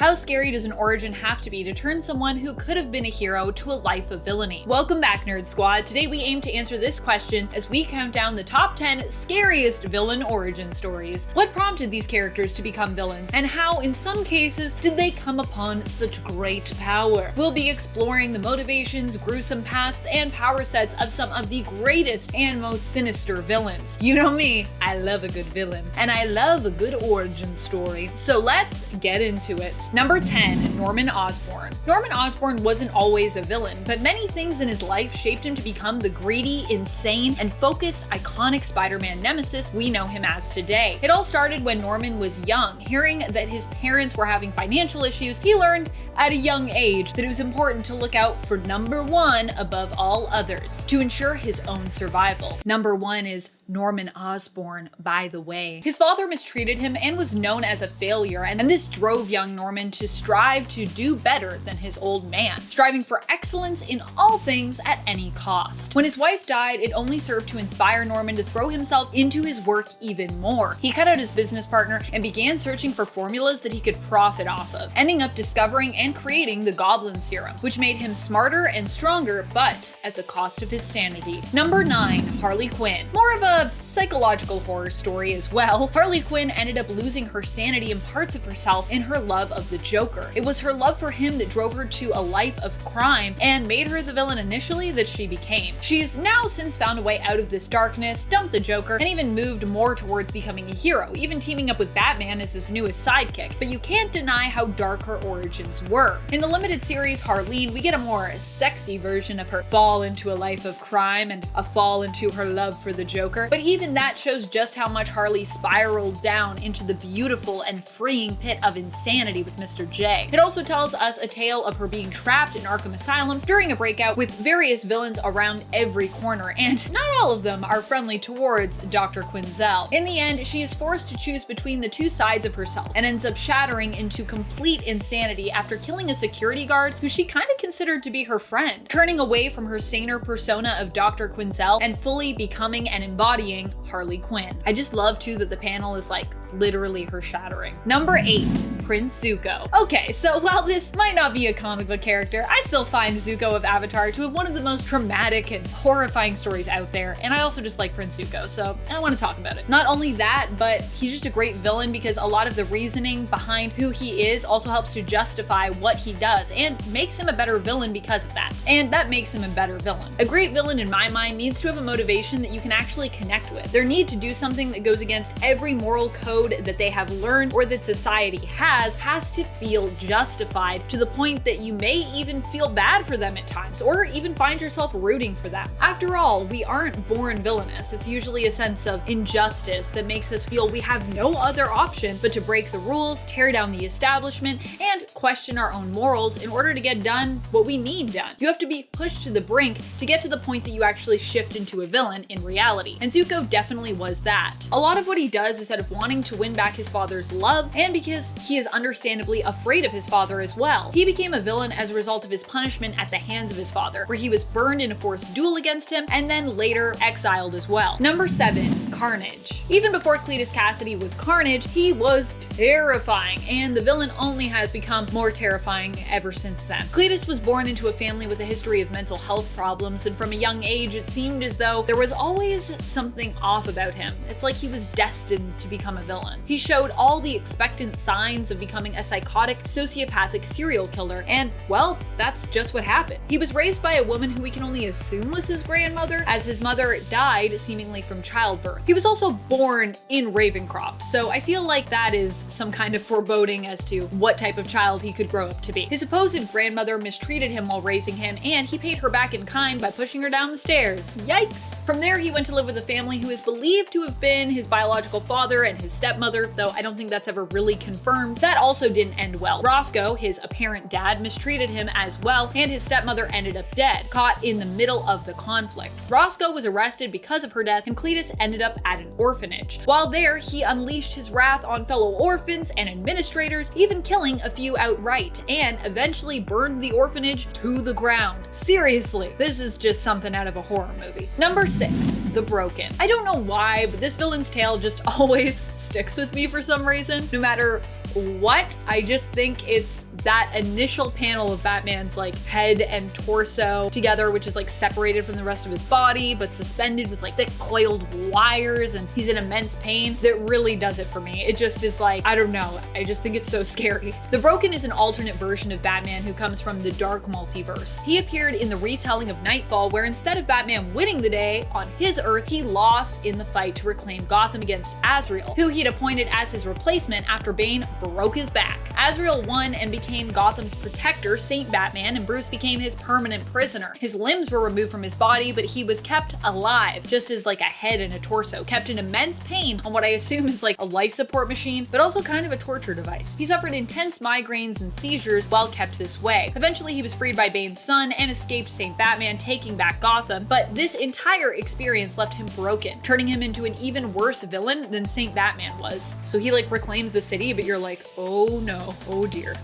How scary does an origin have to be to turn someone who could have been a hero to a life of villainy? Welcome back, Nerd Squad. Today we aim to answer this question as we count down the top 10 scariest villain origin stories. What prompted these characters to become villains, and how, in some cases, did they come upon such great power? We'll be exploring the motivations, gruesome pasts, and power sets of some of the greatest and most sinister villains. You know me, I love a good villain, and I love a good origin story. So let's get into it. Number 10, Norman Osborn. Norman Osborn wasn't always a villain, but many things in his life shaped him to become the greedy, insane, and focused, iconic Spider-Man nemesis we know him as today. It all started when Norman was young. Hearing that his parents were having financial issues, he learned at a young age that it was important to look out for number one above all others to ensure his own survival. Number one is Norman Osborn, by the way. His father mistreated him and was known as a failure, and this drove young Norman to strive to do better than his old man, striving for excellence in all things at any cost. When his wife died, it only served to inspire Norman to throw himself into his work even more. He cut out his business partner and began searching for formulas that he could profit off of, ending up discovering and creating the Goblin serum, which made him smarter and stronger, but at the cost of his sanity. Number 9, Harley Quinn. More of a psychological horror story as well. Harley Quinn ended up losing her sanity and parts of herself in her love of the Joker. It was her love for him that drove her to a life of crime and made her the villain initially that she became. She's now since found a way out of this darkness, dumped the Joker, and even moved more towards becoming a hero, even teaming up with Batman as his newest sidekick. But you can't deny how dark her origins were. In the limited series Harleen, we get a more sexy version of her fall into a life of crime and a fall into her love for the Joker. But even that shows just how much Harley spiraled down into the beautiful and freeing pit of insanity with Mr. J. It also tells us a tale of her being trapped in Arkham Asylum during a breakout with various villains around every corner, and not all of them are friendly towards Dr. Quinzel. In the end, she is forced to choose between the two sides of herself and ends up shattering into complete insanity after killing a security guard who she kind of considered to be her friend, turning away from her saner persona of Dr. Quinzel and fully becoming and embodying Harley Quinn. I just love too that the panel is like literally her shattering. Number 8, Prince Zuko. Okay, so while this might not be a comic book character, I still find Zuko of Avatar to have one of the most traumatic and horrifying stories out there, and I also just like Prince Zuko, so I want to talk about it. Not only that, but he's just a great villain because a lot of the reasoning behind who he is also helps to justify what he does and makes him a better villain because of that. And that makes him a better villain. A great villain in my mind needs to have a motivation that you can actually connect with. Their need to do something that goes against every moral code that they have learned or that society has to feel justified to the point that you may even feel bad for them at times, or even find yourself rooting for them. After all, we aren't born villainous. It's usually a sense of injustice that makes us feel we have no other option but to break the rules, tear down the establishment, and question our own morals in order to get done what we need done. You have to be pushed to the brink to get to the point that you actually shift into a villain in reality. And Zuko definitely was that. A lot of what he does is out of wanting to win back his father's love, and because he is understandably afraid of his father as well. He became a villain as a result of his punishment at the hands of his father, where he was burned in a forced duel against him and then later exiled as well. Number 7, Carnage. Even before Cletus Cassidy was Carnage, he was terrifying, and the villain only has become more terrifying ever since then. Cletus was born into a family with a history of mental health problems, and from a young age it seemed as though there was always something off about him. It's like he was destined to become a villain. He showed all the expectant signs of becoming a psychotic, sociopathic serial killer, and well, that's just what happened. He was raised by a woman who we can only assume was his grandmother, as his mother died seemingly from childbirth. He was also born in Ravencroft, so I feel like that is some kind of foreboding as to what type of child he could grow up to be. His supposed grandmother mistreated him while raising him, and he paid her back in kind by pushing her down the stairs. Yikes! From there, he went to live with a family who is believed to have been his biological father and his stepmother, though I don't think that's ever really confirmed. That also didn't end well. Roscoe, his apparent dad, mistreated him as well, and his stepmother ended up dead, caught in the middle of the conflict. Roscoe was arrested because of her death, and Cletus ended up at an orphanage. While there, he unleashed his wrath on fellow orphans and administrators, even killing a few outright, and eventually burned the orphanage to the ground. Seriously, this is just something out of a horror movie. Number 6, the Broken. I don't know why, but this villain's tale just always sticks with me for some reason. No matter what? I just think it's that initial panel of Batman's like head and torso together, which is like separated from the rest of his body, but suspended with like thick coiled wires, and he's in immense pain, that really does it for me. It just is like, I don't know, I just think it's so scary. The Broken is an alternate version of Batman who comes from the dark multiverse. He appeared in the retelling of Nightfall, where instead of Batman winning the day on his Earth, he lost in the fight to reclaim Gotham against Azrael, who he'd appointed as his replacement after Bane broke his back. Azrael won and became Gotham's protector, Saint Batman, and Bruce became his permanent prisoner. His limbs were removed from his body, but he was kept alive, just as like a head and a torso, kept in immense pain on what I assume is like a life support machine, but also kind of a torture device. He suffered intense migraines and seizures while kept this way. Eventually, he was freed by Bane's son and escaped Saint Batman, taking back Gotham, but this entire experience left him broken, turning him into an even worse villain than Saint Batman was. So he like reclaims the city, but you're like, oh no, oh dear.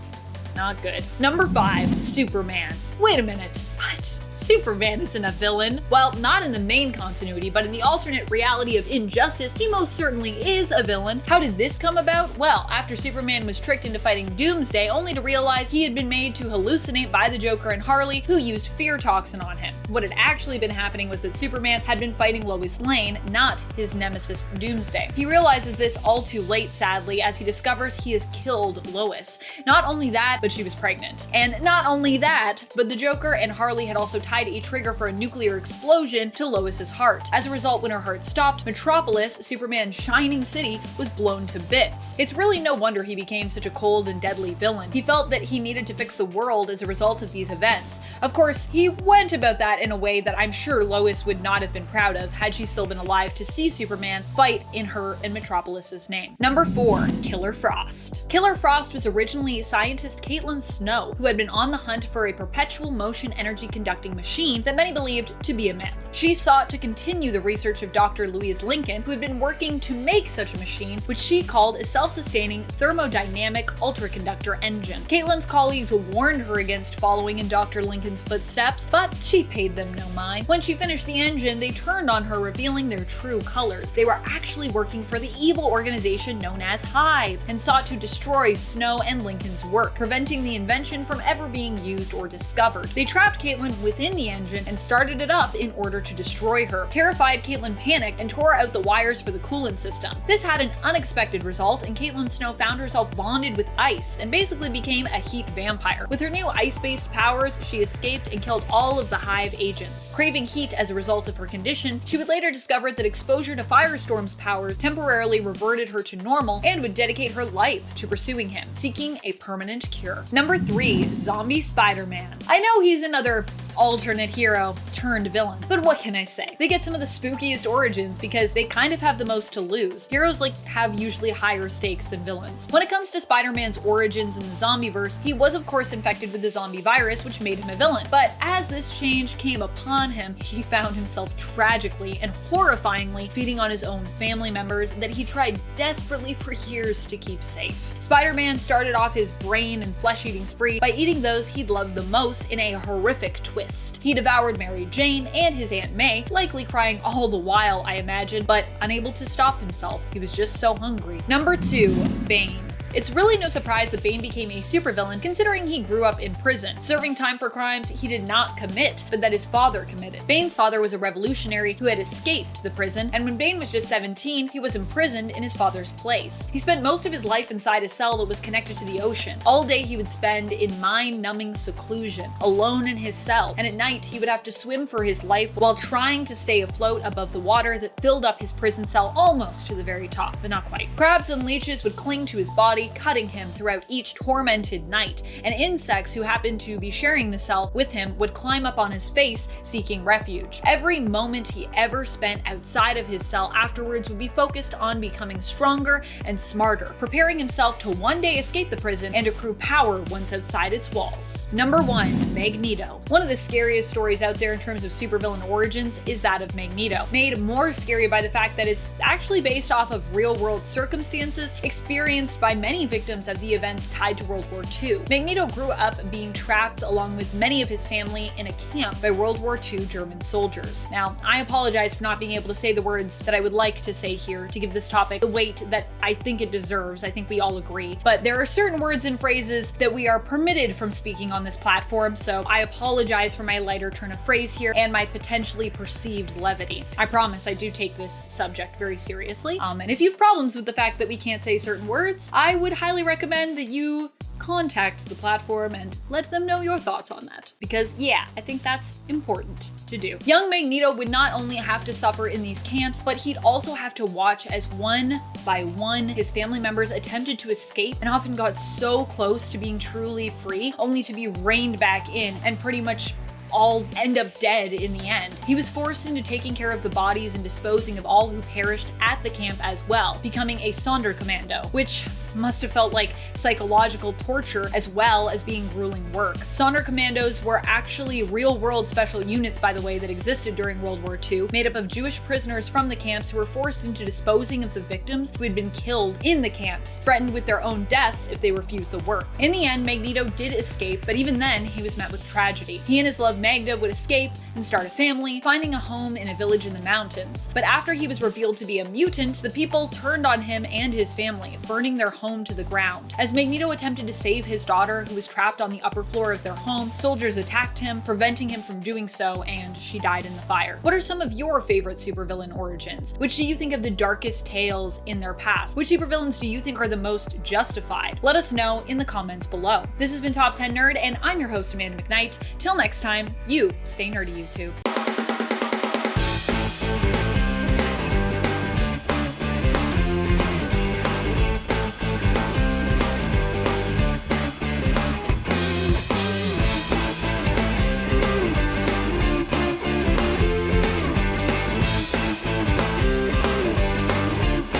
Not good. Number 5, Superman. Wait a minute, what? Superman isn't a villain. Well, not in the main continuity, but in the alternate reality of Injustice, he most certainly is a villain. How did this come about? Well, after Superman was tricked into fighting Doomsday, only to realize he had been made to hallucinate by the Joker and Harley, who used fear toxin on him. What had actually been happening was that Superman had been fighting Lois Lane, not his nemesis Doomsday. He realizes this all too late, sadly, as he discovers he has killed Lois. Not only that, but she was pregnant. And not only that, but the Joker and Harley had also tied a trigger for a nuclear explosion to Lois's heart. As a result, when her heart stopped, Metropolis, Superman's shining city, was blown to bits. It's really no wonder he became such a cold and deadly villain. He felt that he needed to fix the world as a result of these events. Of course, he went about that in a way that I'm sure Lois would not have been proud of had she still been alive to see Superman fight in her and Metropolis's name. Number 4, Killer Frost. Killer Frost was originally scientist Caitlin Snow, who had been on the hunt for a perpetual motion energy conducting machine that many believed to be a myth. She sought to continue the research of Dr. Louise Lincoln, who had been working to make such a machine, which she called a self-sustaining thermodynamic ultraconductor engine. Caitlin's colleagues warned her against following in Dr. Lincoln's footsteps, but she paid them no mind. When she finished the engine, they turned on her, revealing their true colors. They were actually working for the evil organization known as Hive, and sought to destroy Snow and Lincoln's work, preventing the invention from ever being used or discovered. They trapped Caitlin within the engine and started it up in order to destroy her. Terrified, Caitlin panicked and tore out the wires for the coolant system. This had an unexpected result, and Caitlin Snow found herself bonded with ice and basically became a heat vampire. With her new ice-based powers, she escaped and killed all of the Hive agents. Craving heat as a result of her condition, she would later discover that exposure to Firestorm's powers temporarily reverted her to normal and would dedicate her life to pursuing him, seeking a permanent cure. Number 3, Zombie Spider-Man. I know he's another alternate hero turned villain, but what can I say? They get some of the spookiest origins because they kind of have the most to lose. Heroes have usually higher stakes than villains. When it comes to Spider-Man's origins in the zombieverse, he was of course infected with the zombie virus, which made him a villain. But as this change came upon him, he found himself tragically and horrifyingly feeding on his own family members that he tried desperately for years to keep safe. Spider-Man started off his brain and flesh-eating spree by eating those he'd loved the most in a horrific twist. He devoured Mary Jane and his Aunt May, likely crying all the while, I imagine, but unable to stop himself. He was just so hungry. Number 2, Bane. It's really no surprise that Bane became a supervillain considering he grew up in prison, serving time for crimes he did not commit, but that his father committed. Bane's father was a revolutionary who had escaped the prison, and when Bane was just 17, he was imprisoned in his father's place. He spent most of his life inside a cell that was connected to the ocean. All day he would spend in mind-numbing seclusion, alone in his cell, and at night he would have to swim for his life while trying to stay afloat above the water that filled up his prison cell almost to the very top, but not quite. Crabs and leeches would cling to his body, cutting him throughout each tormented night, and insects who happened to be sharing the cell with him would climb up on his face, seeking refuge. Every moment he ever spent outside of his cell afterwards would be focused on becoming stronger and smarter, preparing himself to one day escape the prison and accrue power once outside its walls. Number 1, Magneto. One of the scariest stories out there in terms of supervillain origins is that of Magneto, made more scary by the fact that it's actually based off of real-world circumstances experienced by many many victims of the events tied to World War II. Magneto grew up being trapped along with many of his family in a camp by World War II German soldiers. Now, I apologize for not being able to say the words that I would like to say here to give this topic the weight that I think it deserves. I think we all agree. But there are certain words and phrases that we are permitted from speaking on this platform, so I apologize for my lighter turn of phrase here and my potentially perceived levity. I promise I do take this subject very seriously. And if you have problems with the fact that we can't say certain words, I would highly recommend that you contact the platform and let them know your thoughts on that. Because yeah, I think that's important to do. Young Magneto would not only have to suffer in these camps, but he'd also have to watch as one by one his family members attempted to escape and often got so close to being truly free, only to be reined back in and pretty much all end up dead in the end. He was forced into taking care of the bodies and disposing of all who perished at the camp as well, becoming a Sonderkommando, which must have felt like psychological torture as well as being grueling work. Sonderkommandos were actually real-world special units, by the way, that existed during World War II, made up of Jewish prisoners from the camps who were forced into disposing of the victims who had been killed in the camps, threatened with their own deaths if they refused the work. In the end, Magneto did escape, but even then, he was met with tragedy. He and his love Magda would escape and start a family, finding a home in a village in the mountains. But after he was revealed to be a mutant, the people turned on him and his family, burning their home to the ground. As Magneto attempted to save his daughter, who was trapped on the upper floor of their home, soldiers attacked him, preventing him from doing so, and she died in the fire. What are some of your favorite supervillain origins? Which do you think have the darkest tales in their past? Which supervillains do you think are the most justified? Let us know in the comments below. This has been Top 10 Nerd, and I'm your host, Amanda McKnight. Till next time, you stay nerdy, YouTube.